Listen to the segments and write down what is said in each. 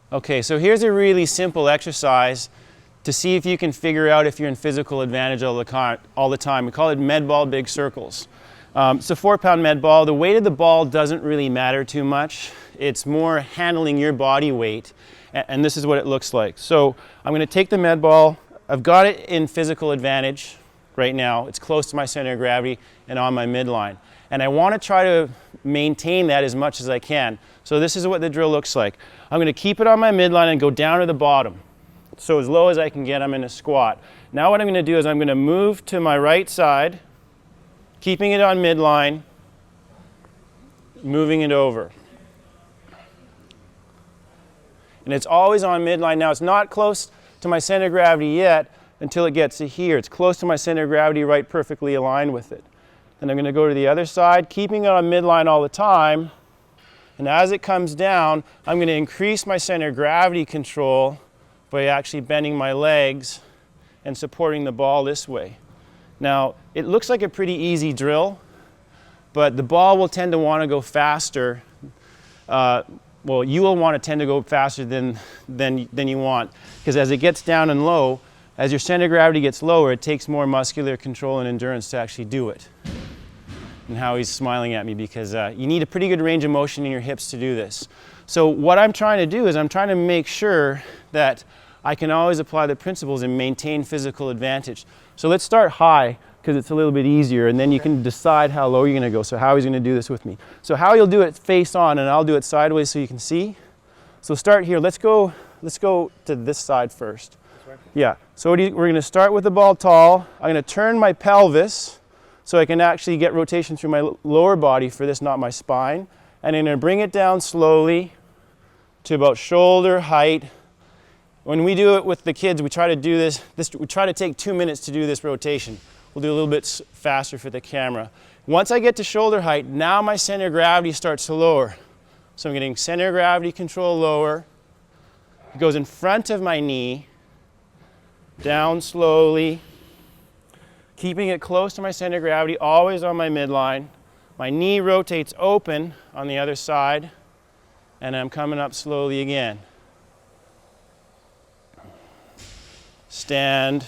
Okay, so here's a really simple exercise to see if you can figure out if you're in physical advantage all the time. We call it med ball big circles. It's a 4-pound med ball. The weight of the ball doesn't really matter too much. It's more handling your body weight, and this is what it looks like. So I'm going to take the med ball. I've got it in physical advantage right now. It's close to my center of gravity and on my midline. And I want to try to maintain that as much as I can. So this is what the drill looks like. I'm going to keep it on my midline and go down to the bottom. So as low as I can get, I'm in a squat. Now what I'm going to do is I'm going to move to my right side, keeping it on midline, moving it over. And it's always on midline. Now it's not close to my center of gravity yet until it gets to here. It's close to my center of gravity, right perfectly aligned with it. Then I'm going to go to the other side, keeping it on midline all the time. And as it comes down, I'm going to increase my center of gravity control by actually bending my legs and supporting the ball this way. Now, it looks like a pretty easy drill, but the ball will tend to want to go faster. Well, you will want to tend to go faster than you want, because as it gets down and low, as your center of gravity gets lower, it takes more muscular control and endurance to actually do it. And how he's smiling at me, because you need a pretty good range of motion in your hips to do this. So what I'm trying to do is I'm trying to make sure that I can always apply the principles and maintain physical advantage. So let's start high, because it's a little bit easier, and then you can decide how low you're going to go. So Howie's going to do this with me. So Howie will do it face on, and I'll do it sideways so you can see. So start here. Let's go to this side first. Yeah. So we're going to start with the ball tall. I'm going to turn my pelvis so I can actually get rotation through my lower body for this, not my spine. And I'm going to bring it down slowly to about shoulder height. When we do it with the kids, we try to do this, we try to take 2 minutes to do this rotation. We'll do a little bit faster for the camera. Once I get to shoulder height, now my center of gravity starts to lower. So I'm getting center of gravity control lower. It goes in front of my knee, down slowly, keeping it close to my center of gravity, always on my midline. My knee rotates open on the other side, and I'm coming up slowly again. Stand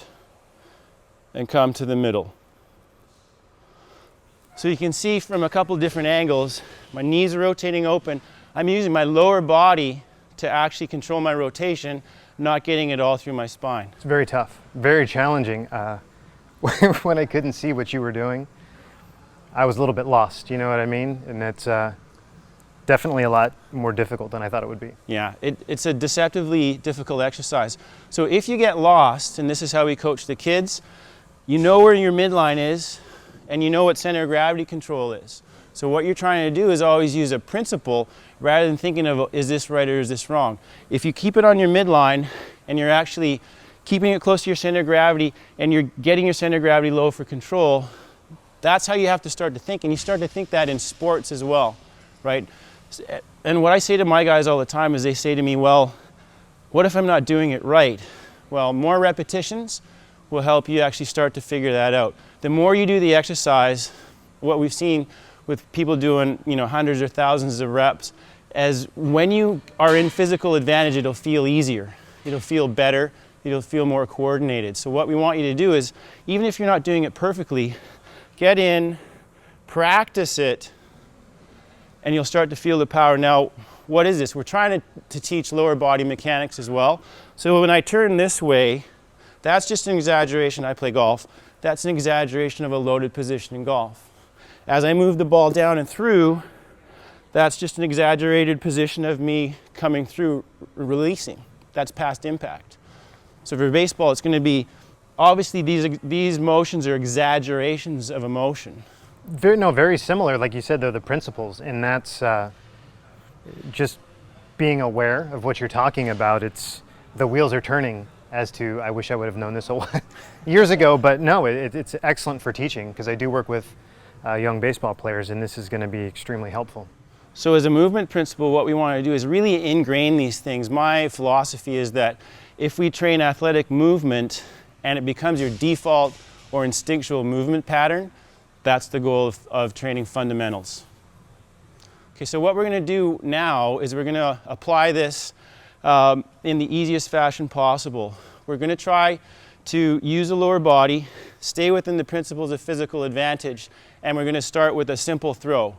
and come to the middle. So you can see from a couple different angles, my knees are rotating open. I'm using my lower body to actually control my rotation, not getting it all through my spine. It's very tough, very challenging. When I couldn't see what you were doing, I was a little bit lost, you know what I mean? And it's definitely a lot more difficult than I thought it would be. Yeah, it's a deceptively difficult exercise. So if you get lost, and this is how we coach the kids, you know where your midline is, and you know what center of gravity control is. So what you're trying to do is always use a principle rather than thinking of, is this right or is this wrong? If you keep it on your midline and you're actually keeping it close to your center of gravity and you're getting your center of gravity low for control, that's how you have to start to think. And you start to think that in sports as well, right? And what I say to my guys all the time is they say to me, well, what if I'm not doing it right? Well, more repetitions will help you actually start to figure that out. The more you do the exercise, what we've seen with people doing, hundreds or thousands of reps, as when you are in physical advantage, it'll feel easier. It'll feel better. It'll feel more coordinated. So what we want you to do is, even if you're not doing it perfectly, get in, practice it, and you'll start to feel the power. Now, what is this? We're trying to teach lower body mechanics as well. So when I turn this way, that's just an exaggeration. I play golf. That's an exaggeration of a loaded position in golf. As I move the ball down and through, that's just an exaggerated position of me coming through, releasing. That's past impact. So for baseball, it's going to be, obviously these motions are exaggerations of a motion. Very similar, like you said, though, the principles, and that's just being aware of what you're talking about. It's the wheels are turning as to, I wish I would have known this a while, years ago, but no, it's excellent for teaching, because I do work with young baseball players, and this is going to be extremely helpful. So as a movement principle, what we want to do is really ingrain these things. My philosophy is that if we train athletic movement and it becomes your default or instinctual movement pattern, that's the goal of training fundamentals. Okay, so what we're going to do now is we're going to apply this in the easiest fashion possible. We're going to try to use the lower body, stay within the principles of physical advantage, and we're going to start with a simple throw.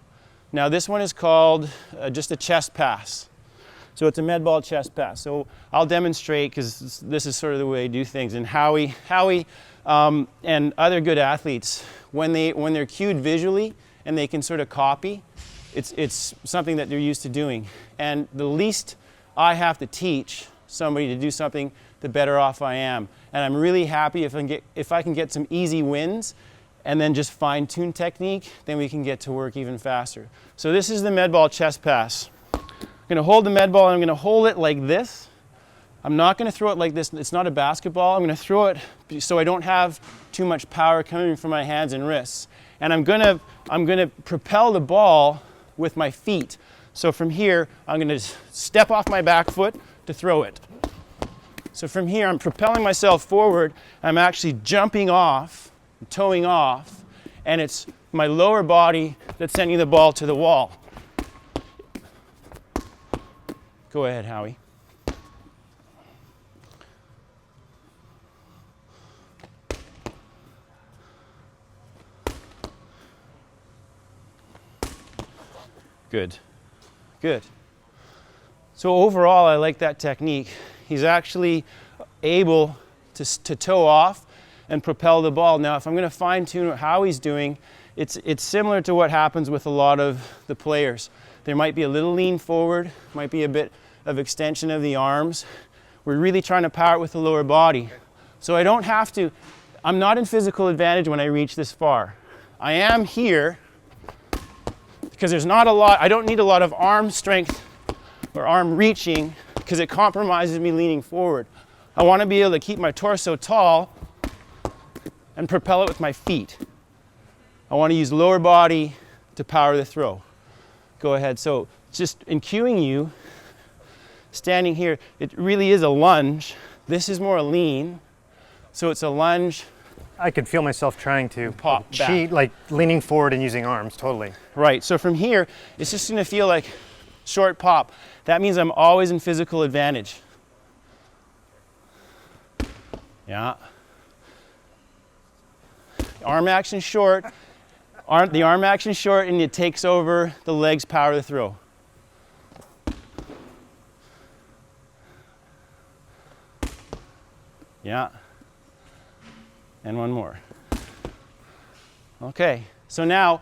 Now this one is called just a chest pass. So it's a med ball chest pass. So I'll demonstrate, because this is sort of the way I do things. And Howie and other good athletes, when they're cued visually and they can sort of copy, it's something that they're used to doing. And the least I have to teach somebody to do something, the better off I am. And I'm really happy if I can get some easy wins and then just fine-tune technique, then we can get to work even faster. So this is the med ball chest pass. I'm going to hold the med ball and I'm going to hold it like this. I'm not going to throw it like this. It's not a basketball. I'm going to throw it so I don't have too much power coming from my hands and wrists. And I'm going to propel the ball with my feet. So from here, I'm going to step off my back foot to throw it. So from here, I'm propelling myself forward. I'm actually jumping off, toeing off, and it's my lower body that's sending the ball to the wall. Go ahead, Howie. Good. Good. So overall, I like that technique. He's actually able to toe off and propel the ball. Now, if I'm going to fine-tune how he's doing, it's similar to what happens with a lot of the players. There might be a little lean forward, might be a bit of extension of the arms. We're really trying to power it with the lower body. So I don't have to, I'm not in physical advantage when I reach this far. I am here because there's not a lot, I don't need a lot of arm strength or arm reaching because it compromises me leaning forward. I want to be able to keep my torso tall and propel it with my feet. I want to use lower body to power the throw. Go ahead. So just in cueing you, standing here, it really is a lunge. This is more a lean. So it's a lunge. I could feel myself trying to Pop cheat, back. like leaning forward and using arms, totally. Right. So from here, it's just going to feel like short pop. That means I'm always in physical advantage. Yeah. Arm action short. The arm action short, and it takes over the legs power the throw. Yeah. And one more. Okay. So now,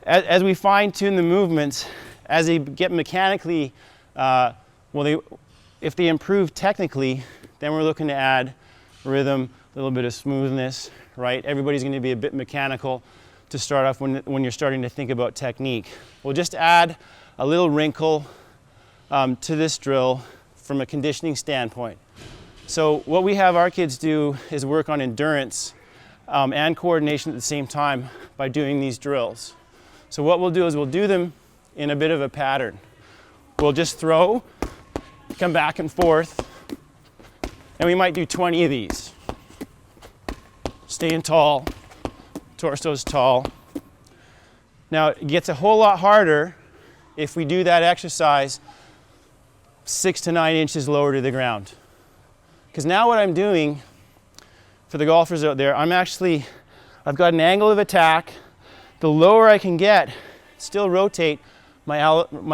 as we fine-tune the movements, as they get mechanically, if they improve technically, then we're looking to add rhythm, a little bit of smoothness, right? Everybody's going to be a bit mechanical to start off when you're starting to think about technique. We'll just add a little wrinkle to this drill from a conditioning standpoint. So what we have our kids do is work on endurance and coordination at the same time by doing these drills. So what we'll do is we'll do them in a bit of a pattern. We'll just throw, come back and forth, and we might do 20 of these. Staying tall, torso's tall. Now it gets a whole lot harder if we do that exercise 6 to 9 inches lower to the ground. Because now what I'm doing, for the golfers out there, I've got an angle of attack. The lower I can get, still rotate, my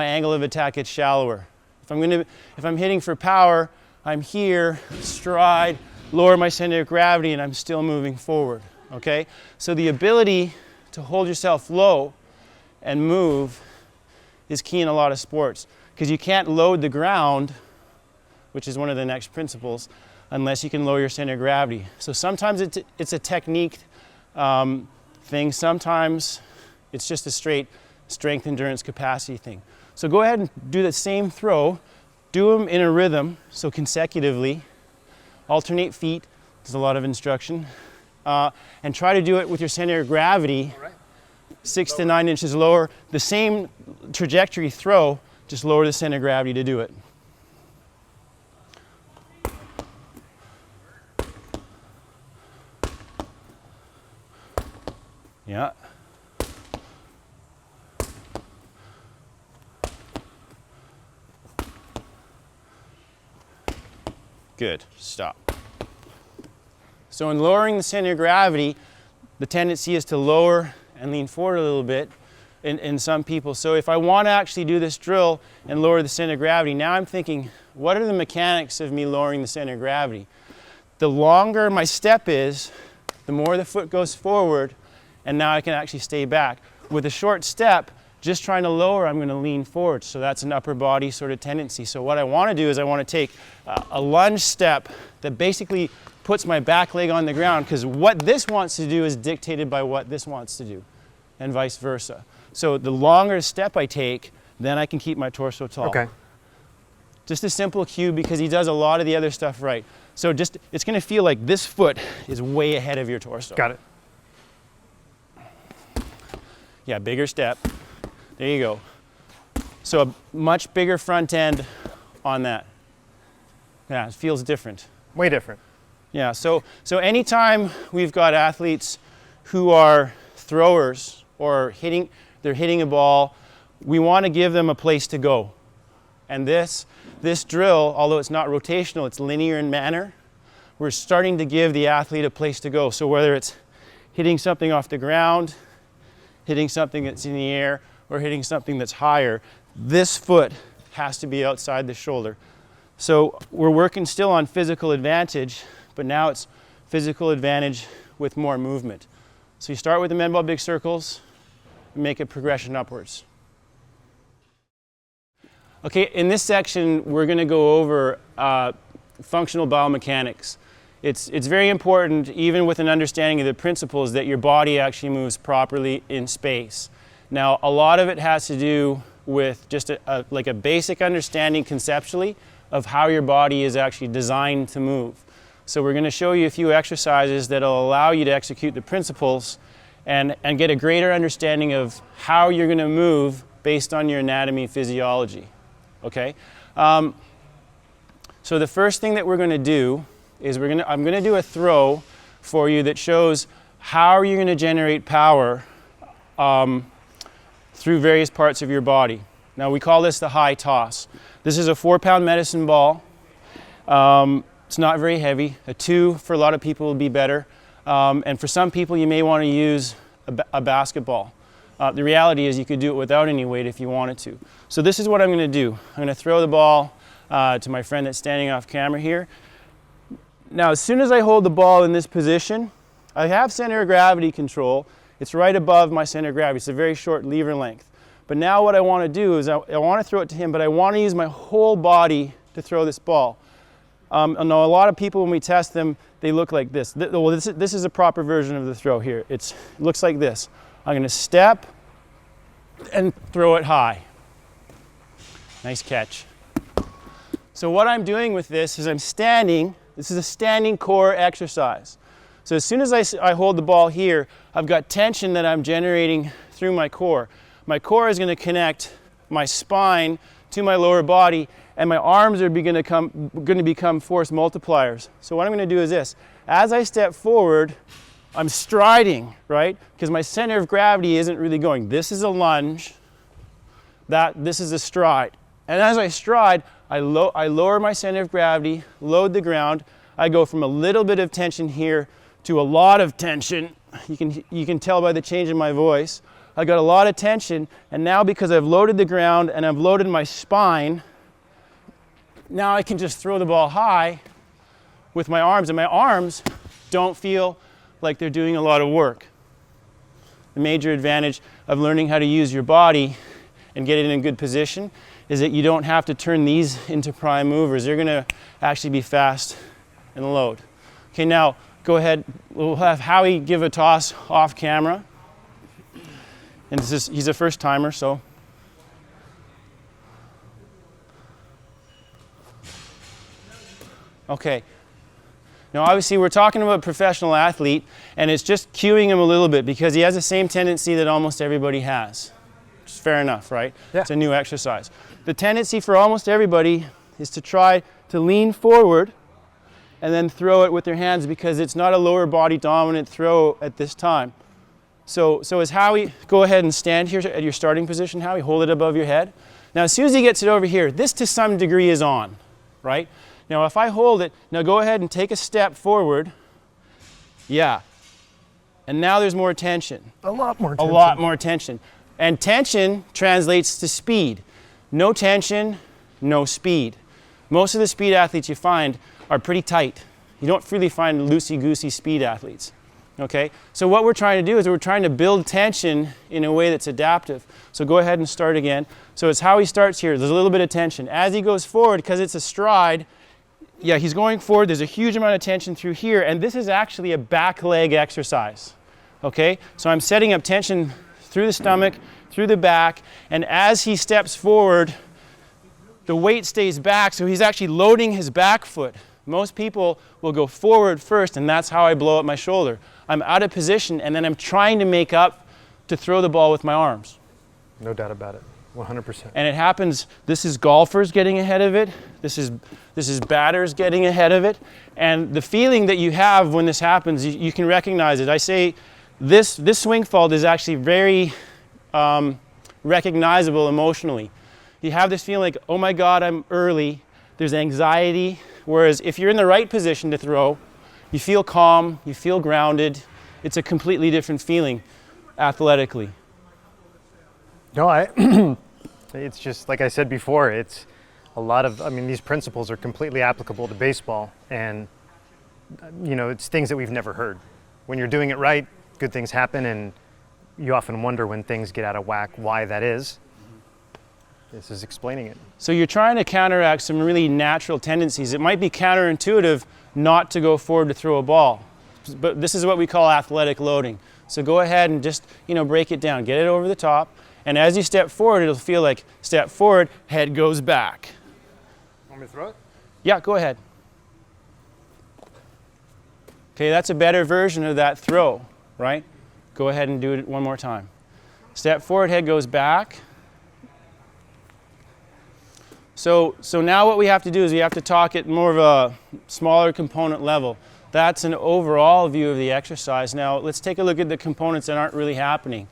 angle of attack gets shallower. If I'm hitting for power, I'm here, stride, lower my center of gravity, and I'm still moving forward, okay? So the ability to hold yourself low and move is key in a lot of sports, because you can't load the ground, which is one of the next principles, unless you can lower your center of gravity. So sometimes it's a technique thing, sometimes it's just a straight strength, endurance, capacity thing. So go ahead and do the same throw, do them in a rhythm, so consecutively, alternate feet, there's a lot of instruction, and try to do it with your center of gravity 6 to 9 inches lower. The same trajectory throw, just lower the center of gravity to do it. Yeah. Good, stop. So in lowering the center of gravity, the tendency is to lower and lean forward a little bit in some people. So if I want to actually do this drill and lower the center of gravity, now I'm thinking, what are the mechanics of me lowering the center of gravity? The longer my step is, the more the foot goes forward, and now I can actually stay back. With a short step, just trying to lower, I'm going to lean forward. So that's an upper body sort of tendency. So what I want to do is I want to take a lunge step that basically puts my back leg on the ground, because what this wants to do is dictated by what this wants to do, and vice versa. So the longer step I take, then I can keep my torso tall. Okay. Just a simple cue, because he does a lot of the other stuff right. So just, it's going to feel like this foot is way ahead of your torso. Got it. Yeah, bigger step. There you go. So a much bigger front end on that. Yeah, it feels different. Way different. Yeah, so anytime we've got athletes who are throwers or they're hitting a ball, we want to give them a place to go. And this drill, although it's not rotational, it's linear in manner, we're starting to give the athlete a place to go. So whether it's hitting something off the ground, hitting something that's in the air, or hitting something that's higher, this foot has to be outside the shoulder. So we're working still on physical advantage, but now it's physical advantage with more movement. So you start with the men ball big circles and make a progression upwards. Okay, in this section, we're going to go over functional biomechanics. It's very important, even with an understanding of the principles, that your body actually moves properly in space. Now, a lot of it has to do with just like a basic understanding conceptually of how your body is actually designed to move. So we're going to show you a few exercises that will allow you to execute the principles and get a greater understanding of how you're going to move based on your anatomy and physiology. Okay? So the first thing that we're going to do is I'm going to do a throw for you that shows how you're going to generate power through various parts of your body. Now we call this the high toss. This is a 4-pound medicine ball. It's not very heavy. A 2 for a lot of people would be better. And for some people you may want to use a basketball. The reality is you could do it without any weight if you wanted to. So this is what I'm going to do. I'm going to throw the ball to my friend that's standing off camera here. Now as soon as I hold the ball in this position, I have center of gravity control. It's right above my center of gravity. It's a very short lever length. But now what I want to do is I want to throw it to him, but I want to use my whole body to throw this ball. I know a lot of people, when we test them, they look like this. Well, this is a proper version of the throw here. It looks like this. I'm going to step and throw it high. Nice catch. So what I'm doing with this is I'm standing. This is a standing core exercise. So as soon as I hold the ball here, I've got tension that I'm generating through my core. My core is going to connect my spine to my lower body, and my arms are going to become force multipliers. So what I'm going to do is this. As I step forward, I'm striding, right? Because my center of gravity isn't really going. This is a lunge. This is a stride. And as I stride, I lower my center of gravity, load the ground. I go from a little bit of tension here to a lot of tension. You can tell by the change in my voice. I got a lot of tension, and now because I've loaded the ground and I've loaded my spine, now I can just throw the ball high with my arms, and my arms don't feel like they're doing a lot of work. The major advantage of learning how to use your body and get it in a good position is that you don't have to turn these into prime movers. They're going to actually be fast and load. Okay, now go ahead. We'll have Howie give a toss off camera. And he's a first timer, so. Okay. Now obviously we're talking about a professional athlete, and it's just cueing him a little bit because he has the same tendency that almost everybody has. Which is fair enough, right? Yeah. It's a new exercise. The tendency for almost everybody is to try to lean forward and then throw it with their hands because it's not a lower body dominant throw at this time. So as Howie, go ahead and stand here at your starting position, Howie, hold it above your head. Now as soon as he gets it over here, this to some degree is on, right? Now if I hold it, now go ahead and take a step forward. Yeah. And now there's more tension. A lot more A tension. lot more tension. And tension translates to speed. No tension, no speed. Most of the speed athletes you find are pretty tight. You don't really find loosey-goosey speed athletes. Okay? So what we're trying to do is we're trying to build tension in a way that's adaptive. So go ahead and start again. So it's how he starts here. There's a little bit of tension. As he goes forward, because it's a stride, yeah, he's going forward. There's a huge amount of tension through here. And this is actually a back leg exercise. Okay? So I'm setting up tension through the stomach, through the back, and as he steps forward, the weight stays back, so he's actually loading his back foot. Most people will go forward first, and that's how I blow up my shoulder. I'm out of position, and then I'm trying to make up to throw the ball with my arms. No doubt about it, 100%. And it happens, this is golfers getting ahead of it, this is batters getting ahead of it, and the feeling that you have when this happens, you can recognize it. I say this swing fault is actually very recognizable emotionally. You have this feeling like, oh my God, I'm early. There's anxiety. Whereas if you're in the right position to throw, you feel calm, you feel grounded. It's a completely different feeling athletically. No, it's just, like I said before, it's a lot of, these principles are completely applicable to baseball. And, it's things that we've never heard. When you're doing it right, good things happen, and you often wonder when things get out of whack why that is. This is explaining it. So you're trying to counteract some really natural tendencies. It might be counterintuitive not to go forward to throw a ball, but this is what we call athletic loading. So go ahead and just, break it down, get it over the top, and as you step forward, it'll feel like step forward, head goes back. Want me to throw it? Yeah, go ahead. Okay, that's a better version of that throw, right? Go ahead and do it one more time. Step forward, head goes back. So now what we have to do is we have to talk at more of a smaller component level. That's an overall view of the exercise. Now let's take a look at the components that aren't really happening.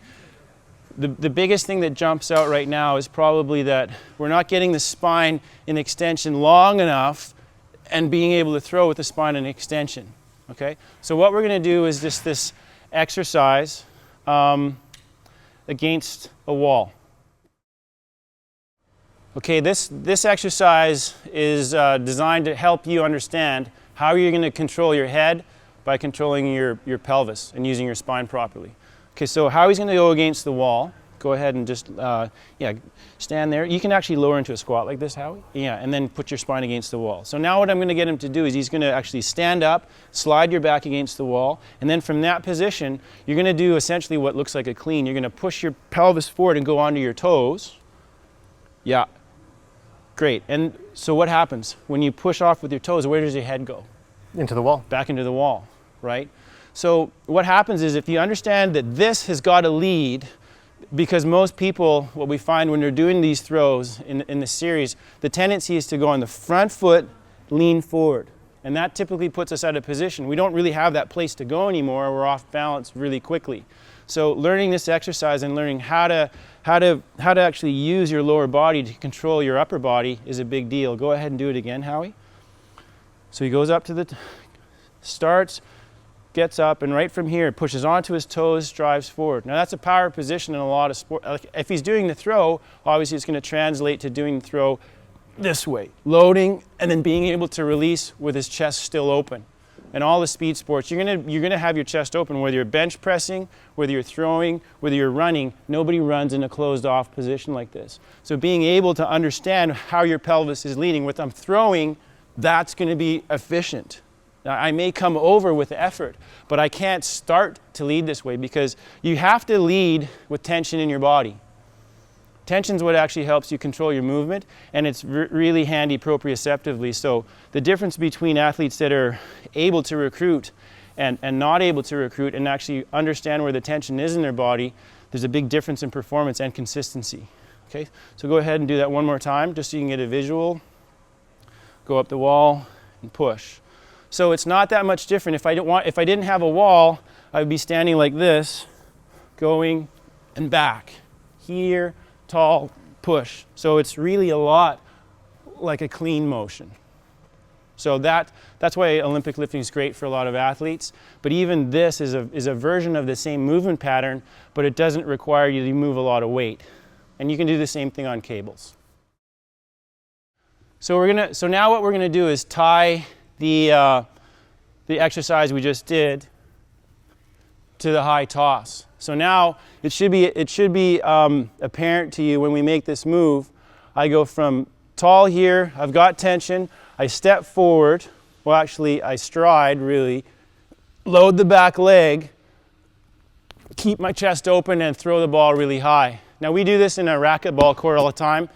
The biggest thing that jumps out right now is probably that we're not getting the spine in extension long enough and being able to throw with the spine in extension. Okay? So what we're going to do is just this exercise against a wall. Okay, this exercise is designed to help you understand how you're going to control your head by controlling your pelvis and using your spine properly. Okay, so Howie's going to go against the wall. Go ahead and just, stand there. You can actually lower into a squat like this, Howie. Yeah, and then put your spine against the wall. So now what I'm going to get him to do is he's going to actually stand up, slide your back against the wall, and then from that position, you're going to do essentially what looks like a clean. You're going to push your pelvis forward and go onto your toes. Yeah. Great. And so what happens? When you push off with your toes, where does your head go? Into the wall. Back into the wall, right? So what happens is if you understand that this has got to lead, because most people, what we find when they're doing these throws in the series, the tendency is to go on the front foot, lean forward. And that typically puts us out of position. We don't really have that place to go anymore. We're off balance really quickly. So learning this exercise and learning how to actually use your lower body to control your upper body is a big deal. Go ahead and do it again, Howie. So he goes up to starts, gets up, and right from here pushes onto his toes, drives forward. Now that's a power position in a lot of sports. If he's doing the throw, obviously it's going to translate to doing the throw this way, loading and then being able to release with his chest still open. In all the speed sports, you're gonna have your chest open, whether you're bench pressing, whether you're throwing, whether you're running. Nobody runs in a closed off position like this. So being able to understand how your pelvis is leading, with I'm throwing, that's gonna be efficient. Now, I may come over with effort, but I can't start to lead this way because you have to lead with tension in your body. Tension is what actually helps you control your movement, and it's really handy proprioceptively. So the difference between athletes that are able to recruit and not able to recruit and actually understand where the tension is in their body, there's a big difference in performance and consistency. Okay, so go ahead and do that one more time just so you can get a visual. Go up the wall and push. So it's not that much different. If I didn't have a wall, I would be standing like this, going and back. Here, tall, push. So it's really a lot like a clean motion. So that's why Olympic lifting is great for a lot of athletes. But even this is a version of the same movement pattern, but it doesn't require you to move a lot of weight. And you can do the same thing on cables. So now what we're gonna do is tie the exercise we just did to the high toss. So now it should be apparent to you when we make this move. I go from tall here, I've got tension, I step forward, well actually I stride really, load the back leg, keep my chest open and throw the ball really high. Now we do this in a racquetball court all the time,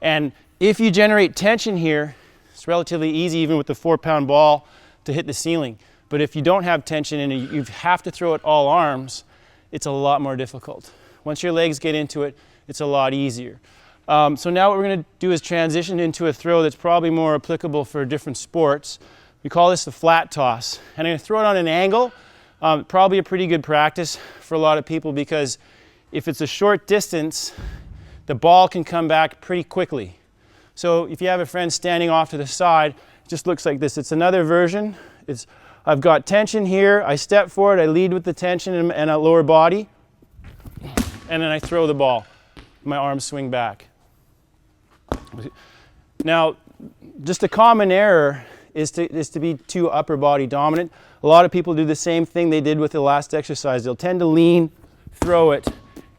and if you generate tension here, it's relatively easy even with the 4-pound ball to hit the ceiling. But if you don't have tension and you have to throw it all arms, it's a lot more difficult. Once your legs get into it, it's a lot easier. So now what we're going to do is transition into a throw that's probably more applicable for different sports. We call this the flat toss. And I'm going to throw it on an angle. Probably a pretty good practice for a lot of people, because if it's a short distance, the ball can come back pretty quickly. So if you have a friend standing off to the side, it just looks like this. It's another version. I've got tension here, I step forward, I lead with the tension and a lower body, and then I throw the ball. My arms swing back. Now, just a common error is to be too upper body dominant. A lot of people do the same thing they did with the last exercise. They'll tend to lean, throw it,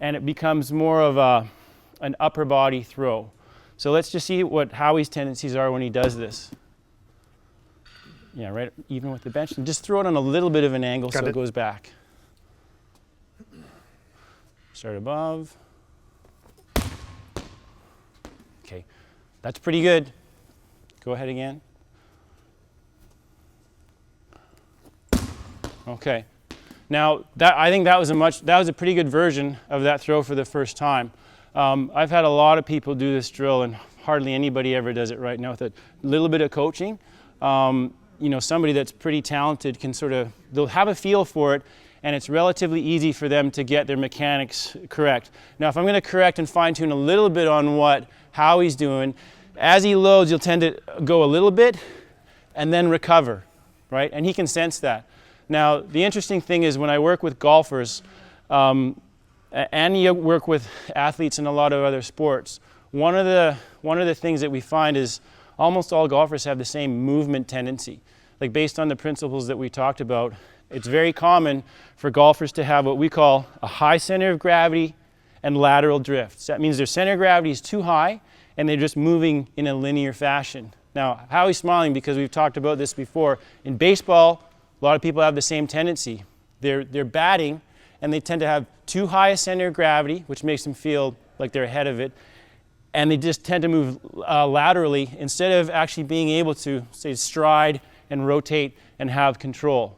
and it becomes more of an upper body throw. So let's just see what Howie's tendencies are when he does this. Yeah, right, even with the bench. And just throw it on a little bit of an angle so it goes back. Start above. Okay, that's pretty good. Go ahead again. Okay. Now, I think that was a pretty good version of that throw for the first time. I've had a lot of people do this drill, and hardly anybody ever does it right now. With a little bit of coaching, you know, somebody that's pretty talented can they'll have a feel for it, and it's relatively easy for them to get their mechanics correct. Now, if I'm going to correct and fine tune a little bit on what Howie's doing, as he loads, you'll tend to go a little bit and then recover, right? And he can sense that. Now, the interesting thing is when I work with golfers, and you work with athletes in a lot of other sports, one of the things that we find is almost all golfers have the same movement tendency. Like, based on the principles that we talked about, it's very common for golfers to have what we call a high center of gravity and lateral drifts. That means their center of gravity is too high and they're just moving in a linear fashion. Now, Howie's smiling because we've talked about this before. In baseball, a lot of people have the same tendency. They're batting and they tend to have too high a center of gravity, which makes them feel like they're ahead of it, and they just tend to move laterally instead of actually being able to, say, stride and rotate and have control.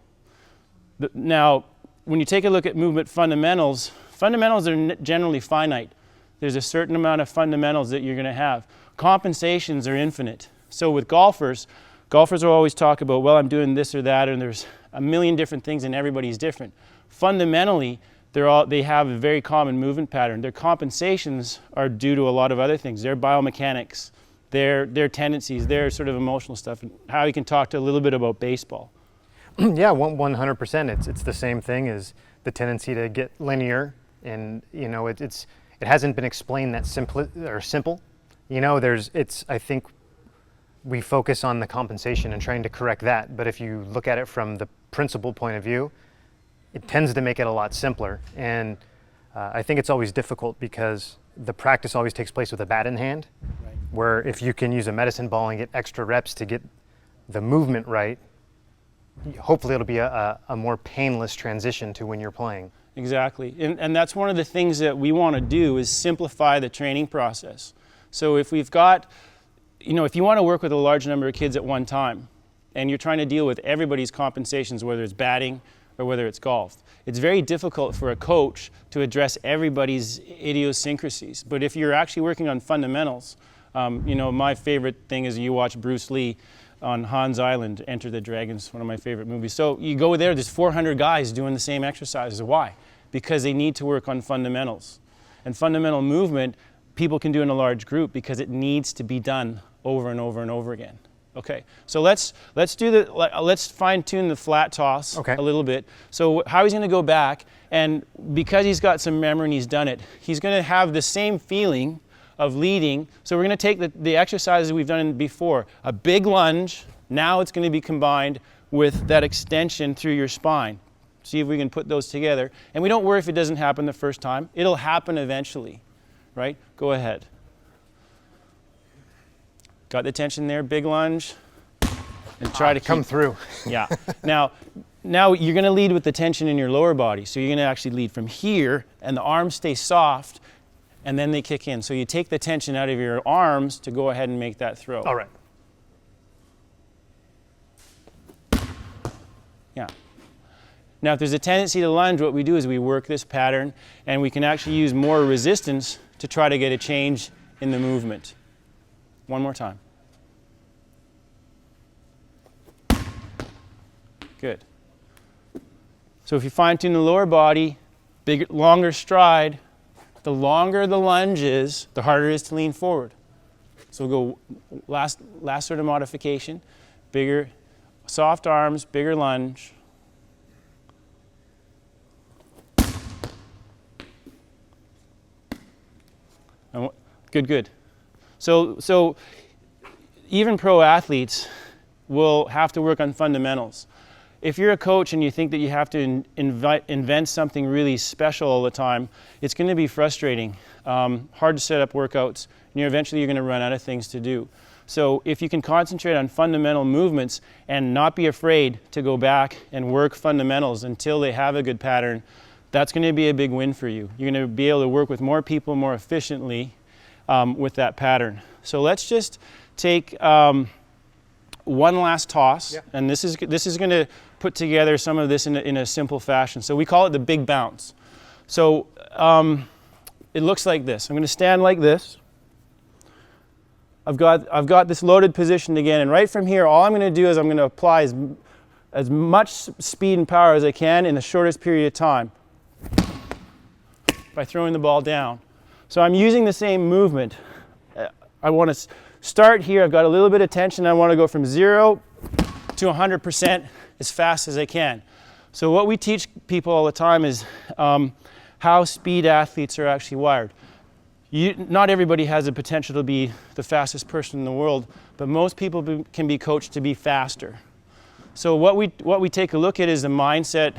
Now, when you take a look at movement fundamentals are generally finite. There's a certain amount of fundamentals that you're going to have. Compensations are infinite. So with golfers will always talk about, well, I'm doing this or that, and there's a million different things and everybody's different. Fundamentally, they have a very common movement pattern. Their compensations are due to a lot of other things. Their biomechanics, their tendencies, their sort of emotional stuff, and how you can talk to a little bit about baseball. Yeah, 100%. It's the same thing as the tendency to get linear, and you know it hasn't been explained that simple. You know, I think we focus on the compensation and trying to correct that, but if you look at it from the principle point of view, it tends to make it a lot simpler. And I think it's always difficult because the practice always takes place with a bat in hand, right, where if you can use a medicine ball and get extra reps to get the movement right, hopefully it'll be a more painless transition to when you're playing. Exactly, and that's one of the things that we want to do is simplify the training process. So if we've got, you know, if you want to work with a large number of kids at one time and you're trying to deal with everybody's compensations, whether it's batting or whether it's golf, it's very difficult for a coach to address everybody's idiosyncrasies. But if you're actually working on fundamentals, you know, my favorite thing is you watch Bruce Lee on Hans Island, Enter the Dragons, one of my favorite movies. So you go there's 400 guys doing the same exercises. Why? Because they need to work on fundamentals. And fundamental movement, people can do in a large group because it needs to be done over and over and over again. Okay, so let's fine tune the flat toss Okay. a little bit. So Howie's going to go back, and because he's got some memory and he's done it, he's going to have the same feeling of leading. So we're going to take the exercises we've done before. A big lunge, now it's going to be combined with that extension through your spine. See if we can put those together. And we don't worry if it doesn't happen the first time. It'll happen eventually, right? Go ahead. Got the tension there, big lunge. And try to come through. Yeah. Now you're going to lead with the tension in your lower body. So you're going to actually lead from here, and the arms stay soft, and then they kick in. So you take the tension out of your arms to go ahead and make that throw. All right. Yeah. Now, if there's a tendency to lunge, what we do is we work this pattern, and we can actually use more resistance to try to get a change in the movement. One more time. Good. So if you fine-tune the lower body, bigger, longer stride, the longer the lunge is, the harder it is to lean forward. So we'll go last sort of modification, bigger, soft arms, bigger lunge. Good. So even pro athletes will have to work on fundamentals. If you're a coach and you think that you have to invent something really special all the time, it's going to be frustrating, hard to set up workouts, and eventually you're going to run out of things to do. So if you can concentrate on fundamental movements and not be afraid to go back and work fundamentals until they have a good pattern, that's going to be a big win for you. You're going to be able to work with more people more efficiently with that pattern. So let's just take one last toss, yeah. And this is going to put together some of this in a simple fashion. So we call it the big bounce. So it looks like this. I'm going to stand like this. I've got this loaded position again, and right from here, all I'm going to do is I'm going to apply as much speed and power as I can in the shortest period of time by throwing the ball down. So I'm using the same movement. I want to start here. I've got a little bit of tension. I want to go from 0 to 100% as fast as I can. So what we teach people all the time is how speed athletes are actually wired. Not everybody has the potential to be the fastest person in the world, but most people can be coached to be faster. So what we take a look at is the mindset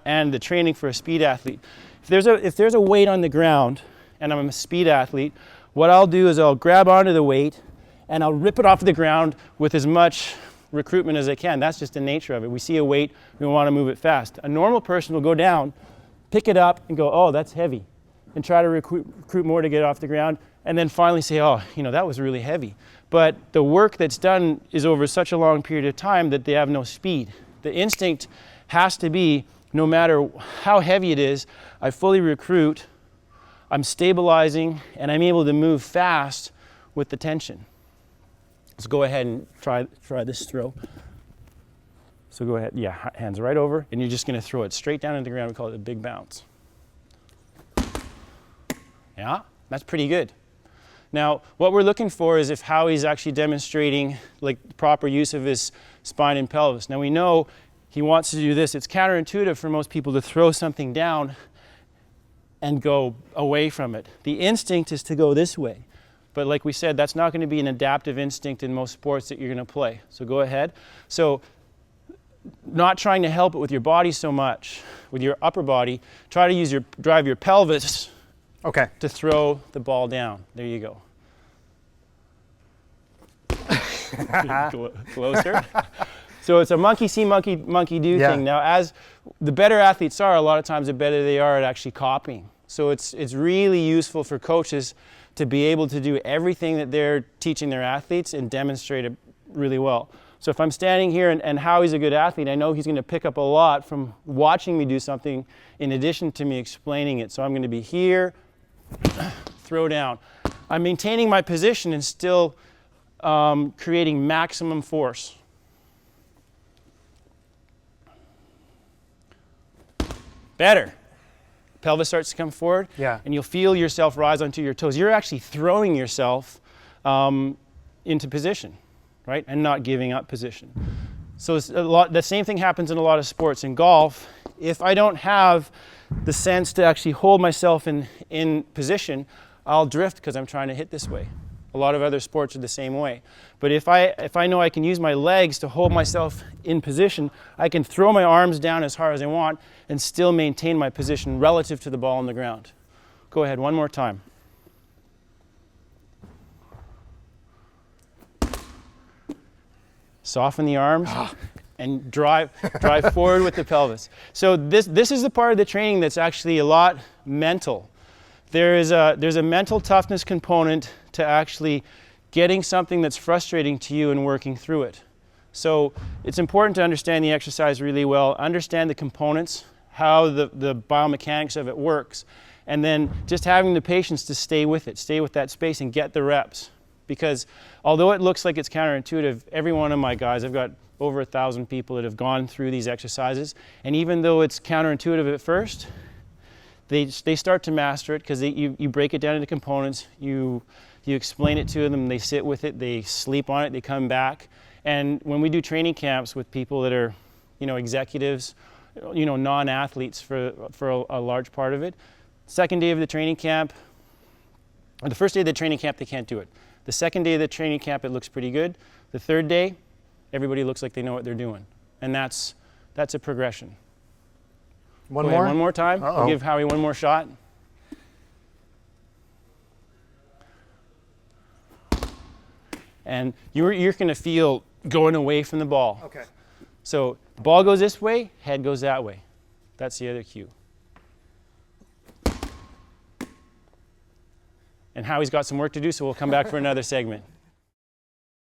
and the training for a speed athlete. If there's a weight on the ground and I'm a speed athlete, what I'll do is I'll grab onto the weight and I'll rip it off the ground with as much recruitment as I can. That's just the nature of it. We see a weight, we want to move it fast. A normal person will go down, pick it up and go, oh, that's heavy, and try to recruit more to get it off the ground, and then finally say, oh, that was really heavy. But the work that's done is over such a long period of time that they have no speed. The instinct has to be, no matter how heavy it is, I fully recruit, I'm stabilizing, and I'm able to move fast with the tension. Let's go ahead and try this throw. So go ahead, yeah, hands right over, and you're just going to throw it straight down into the ground. We call it a big bounce. Yeah, that's pretty good. Now, what we're looking for is if Howie's actually demonstrating like proper use of his spine and pelvis. Now we know he wants to do this. It's counterintuitive for most people to throw something down and go away from it. The instinct is to go this way. But like we said, that's not going to be an adaptive instinct in most sports that you're going to play. So go ahead. So not trying to help it with your body so much, with your upper body, try to drive your pelvis to throw the ball down. There you go. Closer. So it's a monkey see, monkey do thing. Now, as the better athletes are, a lot of times the better they are at actually copying. So it's really useful for coaches to be able to do everything that they're teaching their athletes and demonstrate it really well. So if I'm standing here and Howie's a good athlete, I know he's going to pick up a lot from watching me do something in addition to me explaining it. So I'm going to be here, throw down. I'm maintaining my position and still creating maximum force. Better. Pelvis starts to come forward, and you'll feel yourself rise onto your toes. You're actually throwing yourself into position. right? And not giving up position. So it's the same thing happens in a lot of sports. In golf, if I don't have the sense to actually hold myself in position, I'll drift because I'm trying to hit this way. A lot of other sports are the same way. But if I know I can use my legs to hold myself in position, I can throw my arms down as hard as I want and still maintain my position relative to the ball on the ground. Go ahead, one more time. Soften the arms and drive forward with the pelvis. So this is the part of the training that's actually a lot mental. There's a mental toughness component to actually getting something that's frustrating to you and working through it. So it's important to understand the exercise really well, understand the components, how the biomechanics of it works, and then just having the patience to stay with it, stay with that space and get the reps. Because although it looks like it's counterintuitive, every one of my guys, I've got over 1,000 people that have gone through these exercises, and even though it's counterintuitive at first, they start to master it because you break it down into components, you explain it to them, they sit with it, they sleep on it, they come back. And when we do training camps with people that are, executives, non-athletes for a large part of it, second day of the training camp, or the first day of the training camp, they can't do it. The second day of the training camp, it looks pretty good. The third day, everybody looks like they know what they're doing. And that's a progression. One more? One more time. Uh-oh. I'll give Howie one more shot. And you're going to feel going away from the ball. Okay. So the ball goes this way, head goes that way. That's the other cue. And Howie's got some work to do, so we'll come back for another segment.